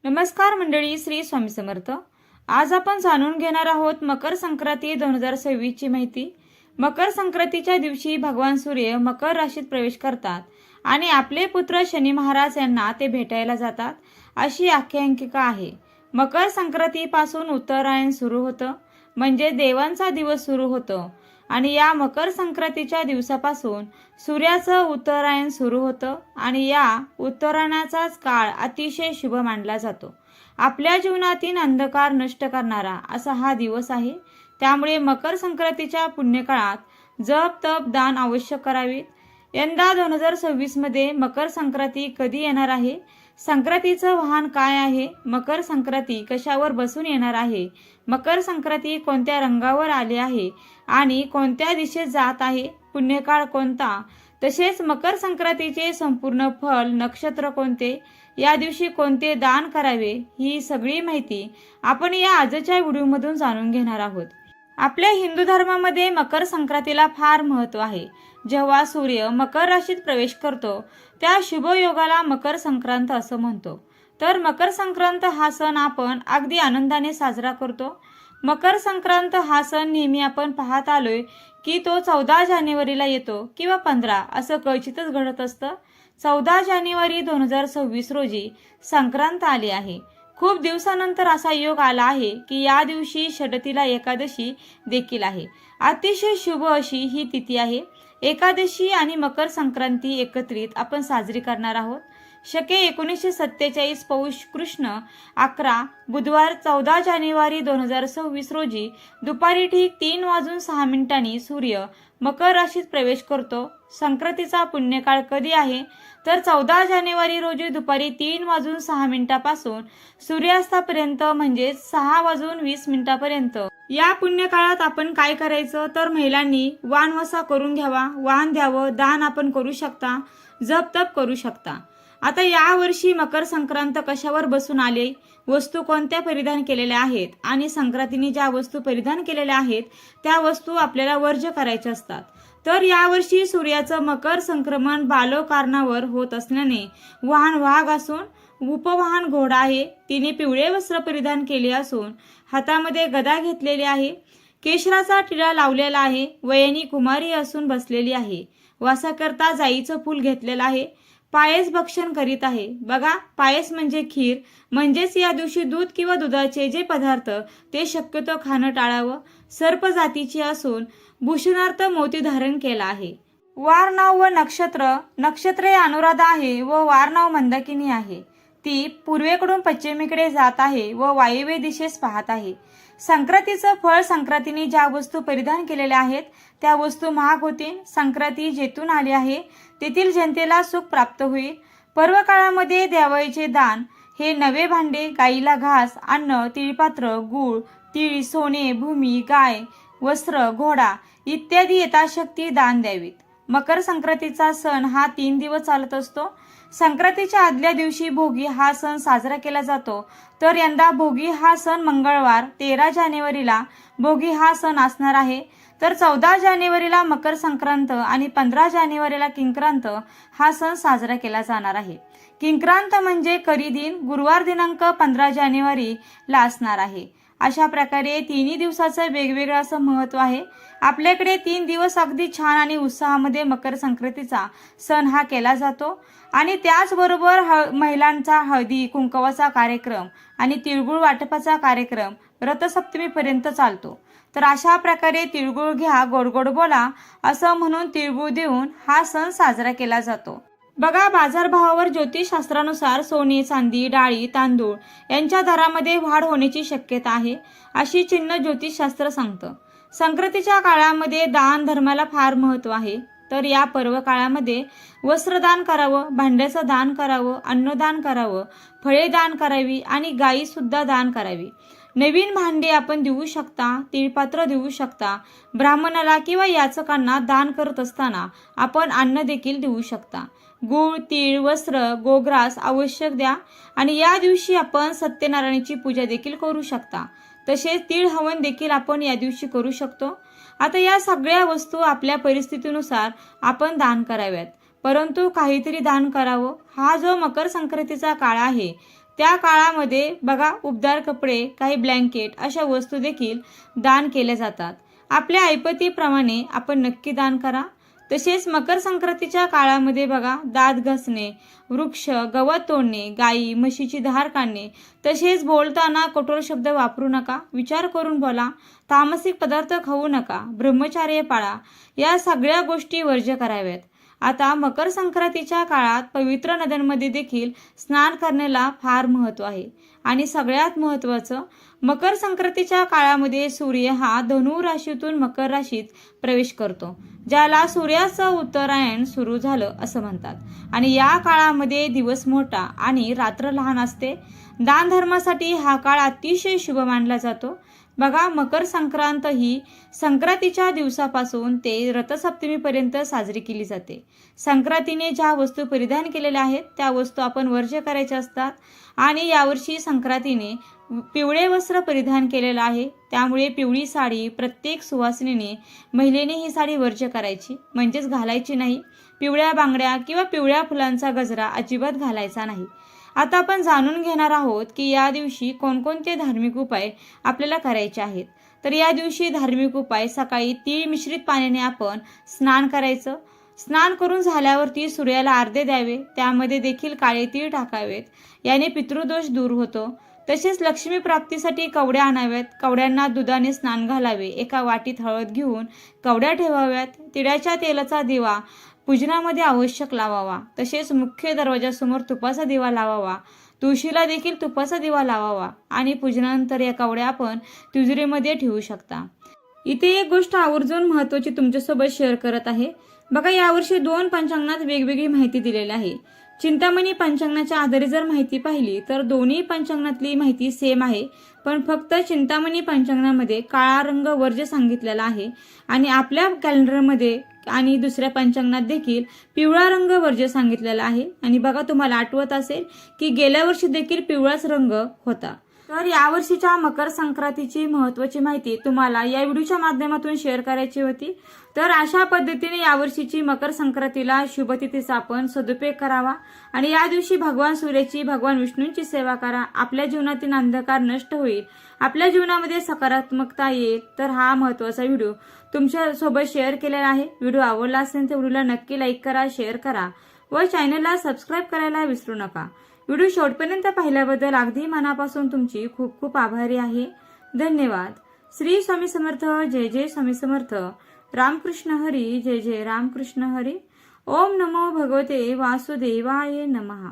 नमस्कार मंडळी, श्री स्वामी समर्थ। आज आपण जाणून घेणार आहोत मकर संक्रांती 2026 ची माहिती। मकर संक्रांतीच्या दिवशी भगवान सूर्य मकर राशीत प्रवेश करतात आणि आपले पुत्र शनी महाराज यांना ते भेटायला जातात अशी आख्यायिका आहे। मकर संक्रांतीपासून उत्तरायण सुरू होतं, म्हणजे देवांचा दिवस सुरू होतो आणि या मकर संक्रांतीच्या दिवसापासून सूर्याचं उत्तरायण सुरू होतं आणि या उत्तरायणाचाच काळ अतिशय शुभ मानला जातो। आपल्या जीवनातील अंधकार नष्ट करणारा असा हा दिवस आहे। त्यामुळे मकर संक्रांतीच्या पुण्यकाळात जप तप दान अवश्य करावे। यंदा 2026 मध्ये मकर संक्रांती कधी येणार आहे, संक्रांतीचं वाहन काय आहे, मकर संक्रांती कशावर बसून येणार आहे, मकर संक्रांती कोणत्या रंगावर आले आहे आणि कोणत्या दिशेत जात आहे, पुण्यकाळ कोणता, तसेच मकर संक्रांतीचे संपूर्ण फल, नक्षत्र कोणते, या दिवशी कोणते दान करावे, ही सगळी माहिती आपण या आजच्या व्हिडिओमधून जाणून घेणार आहोत। आपल्या हिंदू धर्मामध्ये मकर संक्रांतीला फार महत्त्व आहे। जेव्हा सूर्य मकर राशीत प्रवेश करतो त्या शुभ योगाला मकर संक्रांत असं म्हणतो। तर मकर संक्रांत हा सण आपण अगदी आनंदाने साजरा करतो। मकर संक्रांत हा सण नेहमी आपण पाहत आलोय की तो 14 जानेवारीला येतो किंवा 15 असं क्वचितच घडत असतं। 14 जानेवारी 2026 रोजी संक्रांत आली आहे। खूप दिवसानंतर असा योग आला आहे की या दिवशी षटतिला एकादशी देखील आहे। अतिशय शुभ अशी ही तिथी आहे। एकादशी आणि मकर संक्रांती एकत्रित आपण साजरी करणार आहोत। शके 1947 पौष कृष्ण 11 बुधवार 14 जानेवारी 2026 रोजी दुपारी ठीक 3:06 सूर्य मकर राशीत प्रवेश करतो। संक्रांतीचा पुण्यकाळ कधी आहे तर 14 जानेवारी रोजी दुपारी 3:06 पासून सूर्यास्तापर्यंत, म्हणजे 6:20 पर्यंत। या पुण्यकाळात आपण काय करायचं तर महिलांनी वाणवसा करून घ्यावा, वाण द्यावं, दान आपण करू शकता, जप तप करू शकता। आता या वर्षी मकर संक्रांत कशावर बसून आले, वस्तू कोणत्या परिधान केलेल्या आहेत आणि संक्रांतीने ज्या वस्तू परिधान केलेल्या आहेत त्या वस्तू आपल्याला वर्ज्य करायच्या असतात। तर यावर्षी सूर्याचं मकर संक्रमण बालोकारणावर होत असल्याने वाहन वाघ असून उपवाहन घोडा आहे। तिने पिवळे वस्त्र परिधान केले असून हातामध्ये गदा घेतलेली आहे, केशराचा टिळा लावलेला आहे, वयनी कुमारी असून बसलेली आहे, वासाकरता जाईचं फूल घेतलेलं आहे, पायस भक्षण करीत आहे। बघा, पायस म्हणजे खीर, म्हणजेच या दिवशी दूध किंवा दुधाचे जे पदार्थ ते शक्यतो खाणं टाळावं। सर्प जातीची असून भूषणार्थ मोती धारण केला आहे। वार नाव व नक्षत्र, नक्षत्र हे अनुराधा आहे व वार नाव मंदाकिनी आहे। ती पूर्वेकडून पश्चिमेकडे जात आहे व वायव्य दिशेस पाहत आहे। संक्रांतीचं फळ, संक्रांतीने ज्या वस्तू परिधान केलेल्या आहेत त्या वस्तू महाग होतील। संक्रांती जेथून आली आहे तेथील जनतेला सुख प्राप्त होईल। पर्व काळामध्ये द्यावयाचे दान हे नवे भांडे, गाईला घास, अन्न, तिळपात्र, गूळ, तीळ, सोने, भूमी, गाय, वस्त्र, घोडा इत्यादी यथाशक्ती दान द्यावीत। मकर संक्रांतीचा सण हा 3 दिवस चालत असतो। संक्रांतीच्या आदल्या दिवशी भोगी हा सण साजरा केला जातो। तर यंदा भोगी हा सण मंगळवार 13 जानेवारीला भोगी हा सण असणार आहे। तर 14 जानेवारीला मकर संक्रांत आणि 15 जानेवारीला किंक्रांत हा सण साजरा केला जाणार आहे। किंक्रांत म्हणजे करी दिन, गुरुवार दिनांक 15 जानेवारीला असणार आहे। अशा प्रकारे तिन्ही दिवसाचं वेगवेगळं असं महत्त्व आहे। आपल्याकडे 3 दिवस अगदी छान आणि उत्साहामध्ये मकर संक्रांतीचा सण हा केला जातो आणि त्याचबरोबर महिलांचा हळदी कुंकवाचा कार्यक्रम आणि तिळगुळ वाटपाचा कार्यक्रम रथसप्तमीपर्यंत चालतो। तर अशा प्रकारे तिळगुळ घ्या, गोड गोड बोला असं म्हणून तिळगुळ देऊन हा सण साजरा केला जातो। बघा, बाजारभावावर ज्योतिषशास्त्रानुसार सोने, चांदी, डाळी, तांदूळ यांच्या दरामध्ये वाढ होण्याची शक्यता आहे अशी चिन्ह ज्योतिषशास्त्र सांगतं। संक्रांतीच्या काळामध्ये दान धर्माला फार महत्त्व आहे। तर या पर्व काळामध्ये वस्त्रदान करावं, भांड्याचं दान करावं, अन्नदान करावं, फळे दान करावी आणि गायी सुद्धा दान करावी। नवीन भांडे आपण देऊ शकता, तिळपात्र देऊ शकता, ब्राह्मणाला किंवा याचकांना दान करत असताना आपण अन्न देखील देऊ शकता। गूळ, तीळ, वस्त्र, गोग्रास आवश्यक द्या आणि या दिवशी आपण सत्यनारायणाची पूजा देखील करू शकता। तसेच तीळ हवन देखील आपण या दिवशी करू शकतो। आता या सगळ्या वस्तू आपल्या परिस्थितीनुसार आपण दान कराव्यात, परंतु काहीतरी दान करावं। हा जो मकर संक्रांतीचा काळ आहे त्या काळामध्ये बघा उबदार कपडे, काही ब्लँकेट अशा वस्तू देखील दान केल्या जातात. आपल्या ऐपतीप्रमाणे आपण नक्की दान करा. तसेच मकर संक्रांतीच्या काळामध्ये बघा दात घासणे, वृक्ष, गवत तोडणे, गायी म्हशीची धार काढणे, तसेच बोलताना कठोर शब्द वापरू नका, विचार करून बोला, तामसिक पदार्थ खाऊ नका, ब्रह्मचर्य पाळा, या सगळ्या गोष्टी वर्ज्य कराव्यात. आता मकर संक्रांतीच्या काळात पवित्र नद्यांमध्ये देखील स्नान करण्याला फार महत्त्व आहे. आणि सगळ्यात महत्त्वाचं, मकर संक्रांतीच्या काळामध्ये सूर्य हा धनु राशीतून मकर राशीत प्रवेश करतो, ज्याला सूर्याचं उत्तरायण सुरू झालं असं म्हणतात. आणि या काळामध्ये दिवस मोठा आणि रात्र लहान असते. दानधर्मासाठी हा काळ अतिशय शुभ मानला जातो. बघा मकर संक्रांत ही संक्रांतीच्या दिवसापासून ते रथसप्तमीपर्यंत साजरी केली जाते. संक्रांतीने ज्या वस्तू परिधान केलेल्या आहेत त्या वस्तू आपण वर्ज्य करायच्या असतात. आणि यावर्षी संक्रांतीने पिवळे वस्त्र परिधान केलेलं आहे, त्यामुळे पिवळी साडी प्रत्येक सुवासिनीने महिलेने ही साडी वर्ज्य करायची, म्हणजेच घालायची नाही. पिवळ्या बांगड्या किंवा पिवळ्या फुलांचा गजरा अजिबात घालायचा नाही. आता आपण जाणून घेणार आहोत की या दिवशी कोणकोणते धार्मिक उपाय आपल्याला करायचे आहेत. तर या दिवशी धार्मिक उपाय, सकाळी तीळ मिश्रित पाण्याने आपण स्नान करायचं. स्नान करून झाल्यावरती सूर्याला अर्घ्य द्यावे, त्यामध्ये देखील काळे तीळ टाकावेत, याने पितृदोष दूर होतो. तसेच लक्ष्मी प्राप्तीसाठी कवड्या आणाव्यात. कवड्यांना दुधाने स्नान घालावे. एका वाटीत हळद घेऊन कवड्या ठेवाव्यात. तिळाच्या तेलाचा दिवा पूजनामध्ये आवश्यक लावावा. तसेच मुख्य दरवाजासमोर तुपाचा दिवा लावावा. तुळशीला देखील तुपाचा दिवा लावावा. आणि पूजनानंतर या कवड्या आपण तिजोरीमध्ये ठेवू शकता. इथे एक गोष्ट आवर्जून महत्त्वाची तुमच्यासोबत शेअर करत आहे. बघा यावर्षी 2 पंचांगात वेगवेगळी माहिती दिलेली आहे. चिंतामणी पंचांगाच्या आधारे जर माहिती पाहिली तर दोन्ही पंचांगातली माहिती सेम आहे, पण फक्त चिंतामणी पंचांगामध्ये काळा रंग वर्ज्य सांगितलेला आहे आणि आपल्या कॅलेंडरमध्ये आणि दुसऱ्या पंचांगात देखील पिवळा रंग वर्ज्य सांगितलेला आहे. आणि बघा तुम्हाला आठवत असेल की गेल्या वर्षी देखील पिवळाच रंग होता. तर यावर्षीच्या मकर संक्रांतीची महत्त्वाची माहिती तुम्हाला या व्हिडिओच्या माध्यमातून शेअर करायची होती. तर अशा पद्धतीने यावर्षीची मकर संक्रांतीला शुभतिथीचा आपण सदुपयोग करावा आणि या दिवशी भगवान सूर्याची, भगवान विष्णूंची सेवा करा. आपल्या जीवनातील अंधकार नष्ट होईल, आपल्या जीवनामध्ये सकारात्मकता येईल. तर हा महत्त्वाचा व्हिडिओ तुमच्या सोबत शेअर केलेला आहे. व्हिडिओ आवडला असेल तर व्हिडिओला नक्की लाईक करा, शेअर करा व चॅनलला सबस्क्राईब करायला विसरू नका. व्हिडिओ शेवटपर्यंत पाहिल्याबद्दल अगदी मनापासून तुमची खूप खूप आभारी आहे. धन्यवाद. श्री स्वामी समर्थ. जय जय स्वामी समर्थ. रामकृष्ण हरी. जय जय रामकृष्ण हरी. ओम नमो भगवते वासुदेवाय नमः.